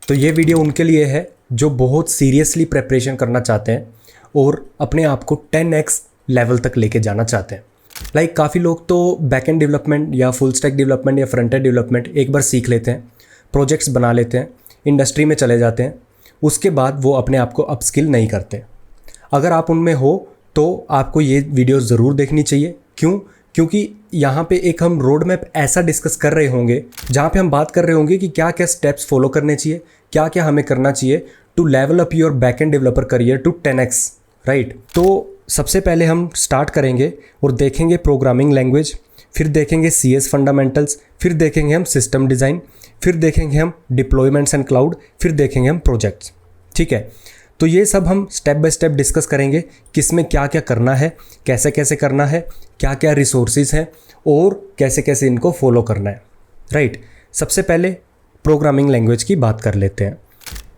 तो ये वीडियो उनके लिए है जो बहुत सीरियसली प्रेपरेशन करना चाहते हैं और अपने आप को 10x लेवल तक लेके जाना चाहते हैं। लाइक काफ़ी लोग तो बैकएंड डेवलपमेंट या फुल स्टैक डेवलपमेंट या फ्रंट एंड डेवलपमेंट एक बार सीख लेते हैं, प्रोजेक्ट्स बना लेते हैं, इंडस्ट्री में चले जाते हैं, उसके बाद वो अपने आप को अपस्किल नहीं करते। अगर आप उनमें हो तो आपको ये वीडियो ज़रूर देखनी चाहिए। क्यों? क्योंकि यहाँ पे एक हम रोड मैप ऐसा डिस्कस कर रहे होंगे जहाँ पे हम बात कर रहे होंगे कि क्या क्या स्टेप्स फॉलो करने चाहिए, क्या क्या हमें करना चाहिए to level up your back end developer career to 10x, right. तो सबसे पहले हम स्टार्ट करेंगे और देखेंगे प्रोग्रामिंग लैंग्वेज, फिर देखेंगे CS फंडामेंटल्स, फिर देखेंगे हम सिस्टम डिज़ाइन, फिर देखेंगे हम डिप्लॉयमेंट्स एंड क्लाउड, फिर देखेंगे हम प्रोजेक्ट्स। ठीक है, तो ये सब हम स्टेप बाय स्टेप डिस्कस करेंगे, किस में क्या क्या करना है, कैसे कैसे करना है, क्या क्या रिसोर्सेज हैं और कैसे कैसे इनको फॉलो करना है, राइट। सबसे पहले प्रोग्रामिंग लैंग्वेज की बात कर लेते हैं।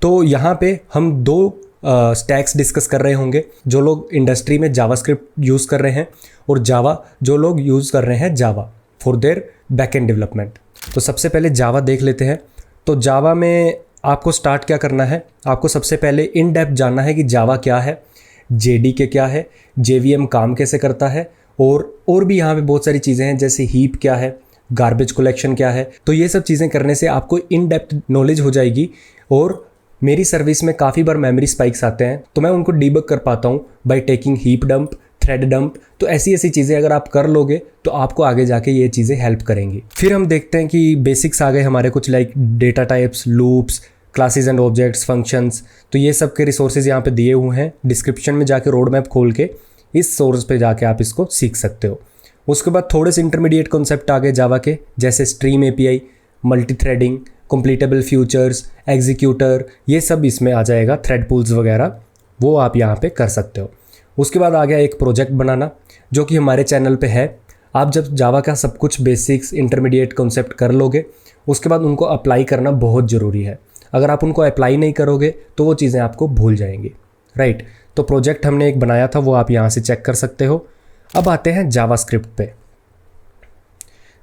तो यहाँ पे हम दो स्टैक्स डिस्कस कर रहे होंगे। जो लोग इंडस्ट्री में जावास्क्रिप्ट यूज़ कर रहे हैं और जो लोग यूज़ कर रहे हैं जावा फॉर देयर बैकएंड डेवलपमेंट। तो सबसे पहले जावा देख लेते हैं। तो जावा में आपको स्टार्ट क्या करना है, आपको सबसे पहले इन डेप्थ जानना है कि जावा क्या है, JDK क्या है, JVM काम कैसे करता है, और भी यहाँ पे बहुत सारी चीज़ें हैं जैसे हीप क्या है, गार्बेज कलेक्शन क्या है। तो ये सब चीज़ें करने से आपको इन डेप्थ नॉलेज हो जाएगी। और मेरी सर्विस में काफ़ी बार मेमोरी स्पाइक्स आते हैं तो मैं उनको डीबग कर पाता हूँ by taking heap dump, thread dump. तो ऐसी चीज़ें अगर आप कर लोगे तो आपको आगे जाके ये चीज़ें हेल्प करेंगी। फिर हम देखते हैं कि बेसिक्स आ गए हमारे कुछ, like data types, loops, classes and objects, functions. तो ये सब के रिसोर्सेज यहाँ पे दिए हुए हैं। डिस्क्रिप्शन में जाके रोड मैप खोल के इस सोर्स पे जाके आप इसको सीख सकते हो। उसके बाद थोड़े से इंटरमीडिएट कॉन्सेप्ट आ गए जावा के, जैसे stream API, multi threading, completable futures, executor, ये सब इसमें आ जाएगा। थ्रेड पूल्स वगैरह वो आप यहाँ पे कर सकते हो। उसके बाद आ गया एक प्रोजेक्ट बनाना, जो कि हमारे चैनल पे है। आप जब जावा का सब कुछ बेसिक्स, इंटरमीडिएट कॉन्सेप्ट कर लोगे, उसके बाद उनको अप्लाई करना बहुत ज़रूरी है। अगर आप उनको अप्लाई नहीं करोगे तो वो चीज़ें आपको भूल जाएंगी, राइट। तो प्रोजेक्ट हमने एक बनाया था, वो आप यहाँ से चेक कर सकते हो। अब आते हैं जावास्क्रिप्ट पे।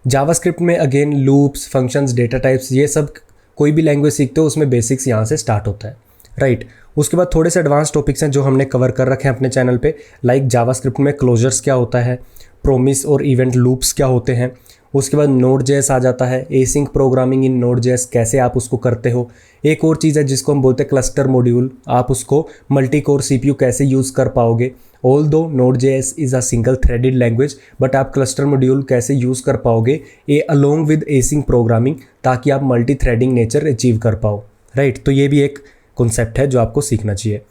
जावास्क्रिप्ट में again loops, functions, data types, ये सब कोई भी लैंग्वेज सीखते हो उसमें बेसिक्स यहाँ से स्टार्ट होता है, राइट। उसके बाद थोड़े से एडवांस टॉपिक्स हैं जो हमने कवर कर रखे हैं अपने चैनल पे, लाइक जावास्क्रिप्ट में क्लोजर्स क्या होता है, प्रोमिस और इवेंट लूप्स क्या होते हैं। उसके बाद Node.js आ जाता है, एसिंक प्रोग्रामिंग इन Node.js कैसे आप उसको करते हो। एक और चीज़ है जिसको हम बोलते हैं क्लस्टर मॉड्यूल, आप उसको मल्टी कोर CPU कैसे यूज़ कर पाओगे। Although Node.js is a single threaded language, but आप क्लस्टर मॉड्यूल कैसे यूज़ कर पाओगे अलोंग विद एसिंक प्रोग्रामिंग, ताकि आप मल्टी थ्रेडिंग नेचर अचीव कर पाओ, राइट। तो ये भी एक कॉन्सेप्ट है जो आपको सीखना चाहिए।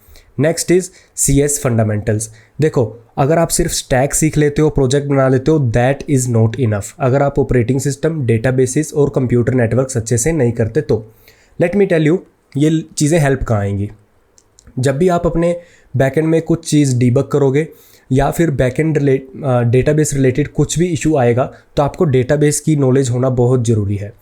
Next is CS fundamentals. देखो, अगर आप सिर्फ स्टैक सीख लेते हो, प्रोजेक्ट बना लेते हो, दैट इज़ नॉट इनफ। अगर आप ऑपरेटिंग सिस्टम, डेटाबेसिस और कंप्यूटर नेटवर्क्स अच्छे से नहीं करते तो लेट मी टेल यू, ये चीज़ें हेल्प कहाँ आएंगी। जब भी आप अपने बैकएंड में कुछ चीज़ डीबग करोगे या फिर बैकएंड डेटाबेस रिलेटेड कुछ भी इशू आएगा, तो आपको डेटाबेस की नॉलेज होना बहुत ज़रूरी है।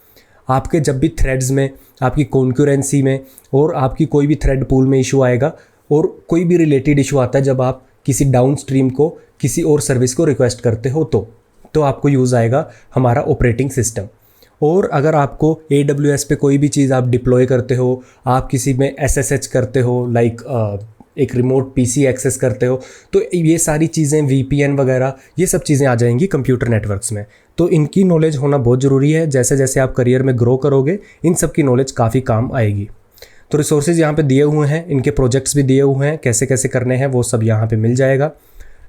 आपके जब भी थ्रेड्स में, आपकी कॉन्करेंसी में और आपकी कोई भी थ्रेड पूल में इशू आएगा, और कोई भी रिलेटेड इशू आता है जब आप किसी डाउन स्ट्रीम को, किसी और सर्विस को रिक्वेस्ट करते हो, तो आपको यूज़ आएगा हमारा ऑपरेटिंग सिस्टम। और अगर आपको AWS पे कोई भी चीज़ आप डिप्लॉय करते हो, आप किसी में SSH करते हो, लाइक एक रिमोट PC एक्सेस करते हो, तो ये सारी चीज़ें, VPN वगैरह, ये सब चीज़ें आ जाएंगी कंप्यूटर नेटवर्क्स में। तो इनकी नॉलेज होना बहुत ज़रूरी है। जैसे जैसे आप करियर में ग्रो करोगे, इन सब की नॉलेज काफ़ी काम आएगी। तो रिसोर्सेज यहाँ पे दिए हुए हैं, इनके प्रोजेक्ट्स भी दिए हुए हैं, कैसे कैसे करने हैं वो सब यहाँ पे मिल जाएगा।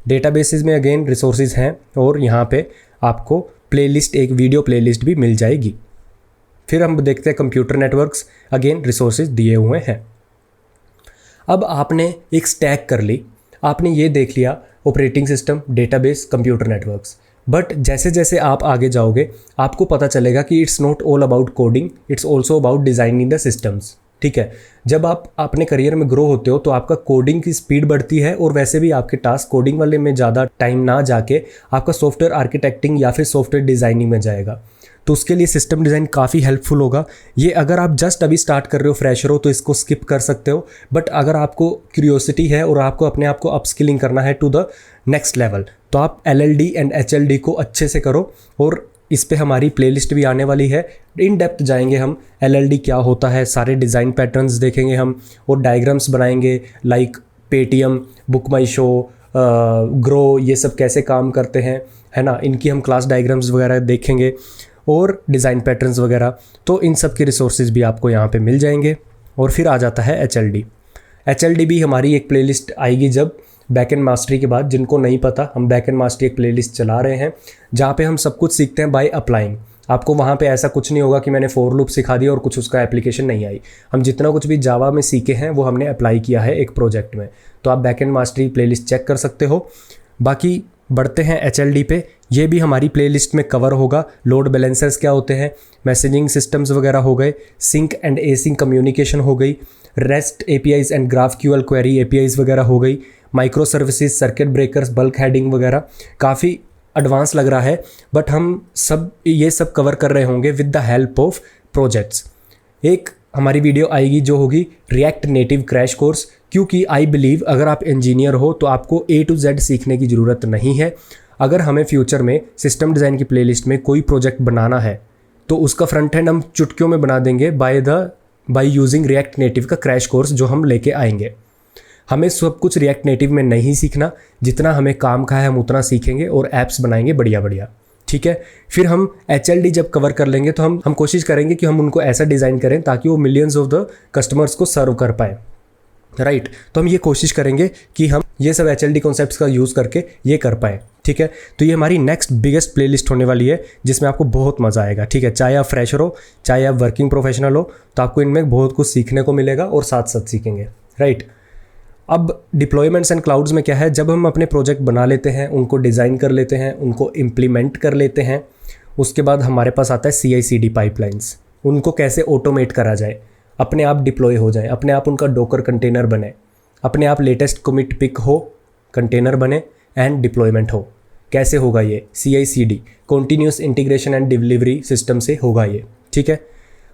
डेटाबेसेस में अगेन रिसोर्सेज हैं, और यहाँ पे आपको प्लेलिस्ट, एक वीडियो प्लेलिस्ट भी मिल जाएगी। फिर हम देखते हैं कंप्यूटर नेटवर्क्स, अगेन रिसोर्सेज दिए हुए हैं। अब आपने एक स्टैक कर ली, आपने ये देख लिया operating system, database, computer networks. But जैसे जैसे आप आगे जाओगे, आपको पता चलेगा कि it's not all about coding, it's also about designing the systems, ठीक है। जब आप अपने करियर में ग्रो होते हो तो आपका कोडिंग की स्पीड बढ़ती है, और वैसे भी आपके टास्क कोडिंग वाले में ज़्यादा टाइम ना जाके आपका सॉफ्टवेयर आर्किटेक्टिंग या फिर सॉफ्टवेयर डिज़ाइनिंग में जाएगा। तो उसके लिए सिस्टम डिज़ाइन काफ़ी हेल्पफुल होगा। ये अगर आप जस्ट अभी स्टार्ट कर रहे हो, फ्रेशर हो, तो इसको स्किप कर सकते हो। बट अगर आपको क्यूरियोसिटी है और आपको अपने आप को अपस्किलिंग करना है टू द नेक्स्ट लेवल, तो आप LLD एंड HLD को अच्छे से करो, और इस पे हमारी प्लेलिस्ट भी आने वाली है। इन डेप्थ जाएंगे हम, LLD क्या होता है, सारे डिज़ाइन पैटर्न्स देखेंगे हम और डायग्राम्स बनाएंगे, लाइक पेटीएम, बुक माई शो, ग्रो, ये सब कैसे काम करते हैं, है ना। इनकी हम क्लास डायग्राम्स वगैरह देखेंगे और डिज़ाइन पैटर्न्स वगैरह। तो इन सब के रिसोर्सेज भी आपको यहाँ पे मिल जाएंगे। और फिर आ जाता है HLD भी हमारी एक प्लेलिस्ट आएगी जब बैक एंड मास्टरी के बाद। जिनको नहीं पता, हम बैक एंड मास्टरी एक प्लेलिस्ट चला रहे हैं जहाँ पे हम सब कुछ सीखते हैं बाय अप्लाइंग। आपको वहाँ पे ऐसा कुछ नहीं होगा कि मैंने फॉर लूप सिखा दिया और कुछ उसका एप्लीकेशन नहीं आई। हम जितना कुछ भी जावा में सीखे हैं वो हमने अप्लाई किया है एक प्रोजेक्ट में। तो आप back end mastery playlist check कर सकते हो। बाकी बढ़ते हैं HLD पे। ये भी हमारी प्लेलिस्ट में कवर होगा। लोड बैलेंसर्स क्या होते हैं, मैसेजिंग सिस्टम्स वगैरह हो गए, सिंक एंड एसिंक कम्युनिकेशन हो गई, rest APIs and GraphQL query APIs वगैरह हो गई, micro services, circuit breakers, bulk heading वगैरह। काफ़ी एडवांस लग रहा है बट हम ये सब कवर कर रहे होंगे with the help of projects. एक हमारी वीडियो आएगी जो होगी रिएक्ट नेटिव क्रैश कोर्स, क्योंकि आई बिलीव अगर आप इंजीनियर हो तो आपको A to Z सीखने की ज़रूरत नहीं है। अगर हमें फ्यूचर में सिस्टम डिज़ाइन की प्लेलिस्ट में कोई प्रोजेक्ट बनाना है तो उसका फ्रंट एंड हम चुटकियों में बना देंगे बाय यूजिंग रिएक्ट नेटिव का क्रैश कोर्स जो हम लेके आएंगे। हमें सब कुछ रिएक्ट नेटिव में नहीं सीखना, जितना हमें काम का है हम उतना सीखेंगे और ऐप्स बनाएंगे बढ़िया बढ़िया, ठीक है। फिर हम HLD जब कवर कर लेंगे तो हम कोशिश करेंगे कि हम उनको ऐसा डिज़ाइन करें ताकि वो मिलियंस ऑफ द कस्टमर्स को सर्व कर पाए, राइट। तो हम ये कोशिश करेंगे कि हम ये सब HLD कॉन्सेप्ट्स का यूज़ करके ये कर पाएँ, ठीक है। तो ये हमारी नेक्स्ट बिगेस्ट प्लेलिस्ट होने वाली है जिसमें आपको बहुत मज़ा आएगा, ठीक है। चाहे आप फ्रेशर हो, चाहे आप वर्किंग प्रोफेशनल हो, तो आपको इनमें बहुत कुछ सीखने को मिलेगा और साथ साथ सीखेंगे, राइट। अब डिप्लॉयमेंट्स एंड क्लाउड्स में क्या है, जब हम अपने प्रोजेक्ट बना लेते हैं, उनको डिज़ाइन कर लेते हैं, उनको इम्प्लीमेंट कर लेते हैं, उसके बाद हमारे पास आता है CI/CD पाइपलाइंस। उनको कैसे ऑटोमेट करा जाए, अपने आप डिप्लॉय हो जाए, अपने आप उनका डोकर कंटेनर बने, अपने आप लेटेस्ट कमिट पिक हो, कंटेनर बने एंड डिप्लॉयमेंट हो। कैसे होगा ये? CI/CD continuous integration and delivery system से होगा ये, ठीक है।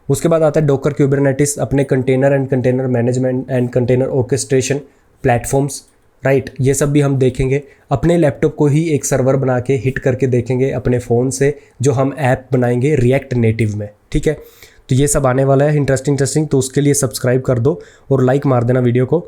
उसके बाद आता है डोकर क्यूबरनेटिस, अपने container and container management and container orchestration platforms, right. ये सब भी हम देखेंगे। अपने लैपटॉप को ही एक सर्वर बना के हिट करके देखेंगे अपने फ़ोन से, जो हम ऐप बनाएंगे रिएक्ट नेटिव में, ठीक है। तो ये सब आने वाला है इंटरेस्टिंग। तो उसके लिए सब्सक्राइब कर दो और लाइक मार देना वीडियो को।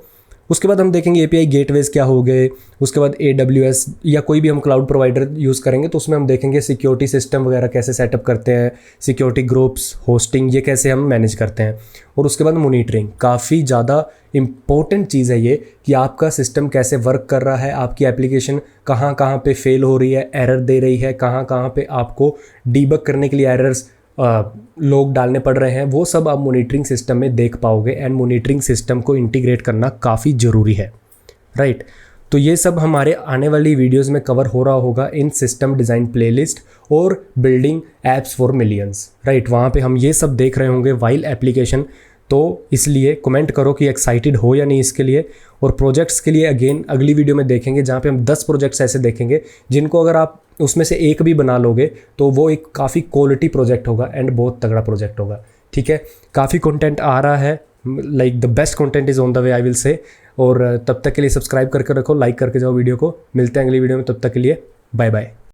उसके बाद हम देखेंगे API गेटवेज क्या हो गए। उसके बाद AWS या कोई भी हम क्लाउड प्रोवाइडर यूज़ करेंगे तो उसमें हम देखेंगे सिक्योरिटी सिस्टम वगैरह कैसे सेटअप करते हैं, सिक्योरिटी ग्रुप्स, होस्टिंग, ये कैसे हम मैनेज करते हैं। और उसके बाद मॉनिटरिंग, काफ़ी ज़्यादा इम्पोर्टेंट चीज़ है ये कि आपका सिस्टम कैसे वर्क कर रहा है, आपकी एप्लीकेशन कहाँ कहाँ पे फेल हो रही है, एरर दे रही है, कहाँ कहाँ पे आपको डीबग करने के लिए एरर्स लोग डालने पड़ रहे हैं, वो सब आप मॉनिटरिंग सिस्टम में देख पाओगे। एंड मॉनिटरिंग सिस्टम को इंटीग्रेट करना काफ़ी ज़रूरी है, राइट। तो ये सब हमारे आने वाली वीडियोस में कवर हो रहा होगा इन सिस्टम डिज़ाइन प्लेलिस्ट और building apps for millions, right. वहाँ पे हम ये सब देख रहे होंगे वाइल एप्लीकेशन। तो इसलिए कमेंट करो कि एक्साइटेड हो या नहीं इसके लिए। और प्रोजेक्ट्स के लिए अगेन अगली वीडियो में देखेंगे जहाँ पे हम 10 प्रोजेक्ट्स ऐसे देखेंगे जिनको अगर आप उसमें से एक भी बना लोगे तो वो एक काफ़ी क्वालिटी प्रोजेक्ट होगा एंड बहुत तगड़ा प्रोजेक्ट होगा, ठीक है। काफ़ी कंटेंट आ रहा है, like the best content is on the way, I will say. और तब तक के लिए सब्सक्राइब करके रखो, लाइक करके जाओ वीडियो को। मिलते हैं अगली वीडियो में, तब तक के लिए बाय बाय।